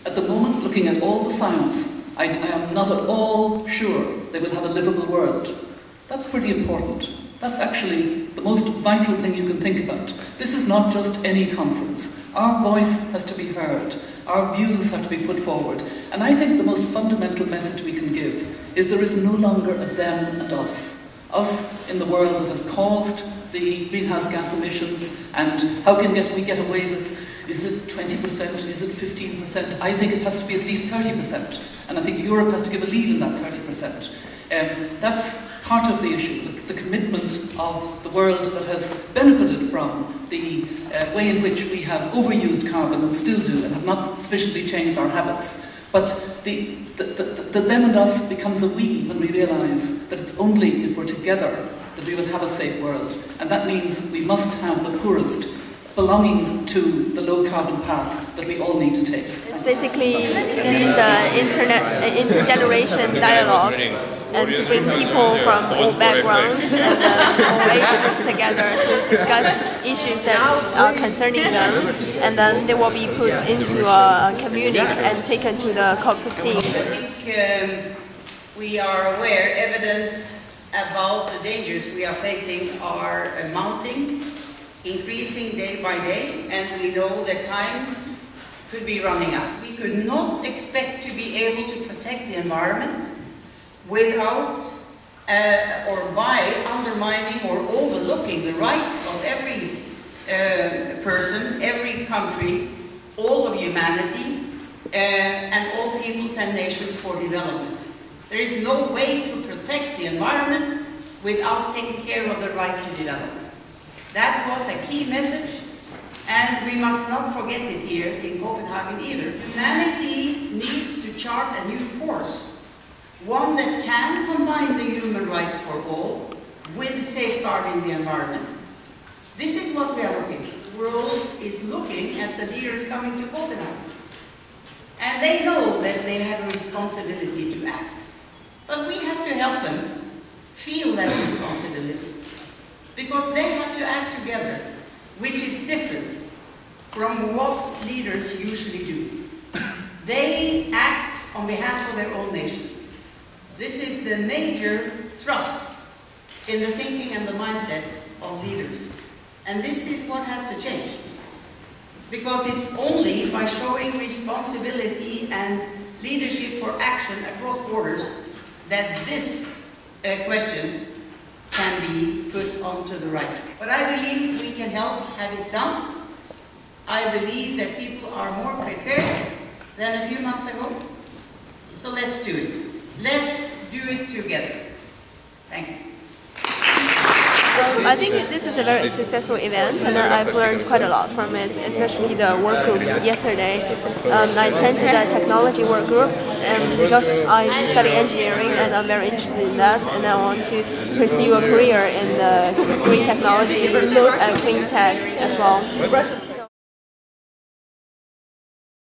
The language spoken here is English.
At the moment, looking at all the science, I am not at all sure they will have a livable world. That's pretty important. That's actually the most vital thing you can think about. This is not just any conference. Our voice has to be heard. Our views have to be put forward. And I think the most fundamental message we can give is there is no longer a them and us. Us in the world that has caused the greenhouse gas emissions, and how can we get away with, is it 20%, is it 15%? I think it has to be at least 30%. And I think Europe has to give a lead in that 30%. That's part of the issue, the commitment of the world that has benefited from the way in which we have overused carbon and still do and have not sufficiently changed our habits. But the them and us becomes a we when we realise that it's only if we're together that we will have a safe world. And that means we must have the poorest belonging to the low carbon path that we all need to take. It's basically just an intergeneration dialogue, and to bring people from all backgrounds and all age groups together to discuss issues that are concerning them, and then they will be put into a communique and taken to the COP15. I think we are aware evidence about the dangers we are facing are mounting, increasing day by day, and we know that time could be running out. We could not expect to be able to protect the environment without or by undermining or overlooking the rights of every person, every country, all of humanity, and all peoples and nations for development. There is no way to protect the environment without taking care of the right to development. That was a key message, and we must not forget it here in Copenhagen either. Humanity needs to chart a new course, one that can combine the human rights for all with safeguarding the environment. This is what we are looking at. The world is looking at the leaders coming to Copenhagen, and they know that they have a responsibility to act. But we have to help them feel that responsibility, because they have to act together, which is different from what leaders usually do. They act on behalf of their own nation. This is the major thrust in the thinking and the mindset of leaders. And this is what has to change. Because it's only by showing responsibility and leadership for action across borders that this question can be put onto the right track. But I believe we can help have it done. I believe that people are more prepared than a few months ago. So let's do it. Let's do it together. Thank you. I think this is a very successful event, and I've learned quite a lot from it, especially the work group yesterday. I attended the technology work group, and because I study engineering and I'm very interested in that, and I want to pursue a career in the green technology and clean tech as well.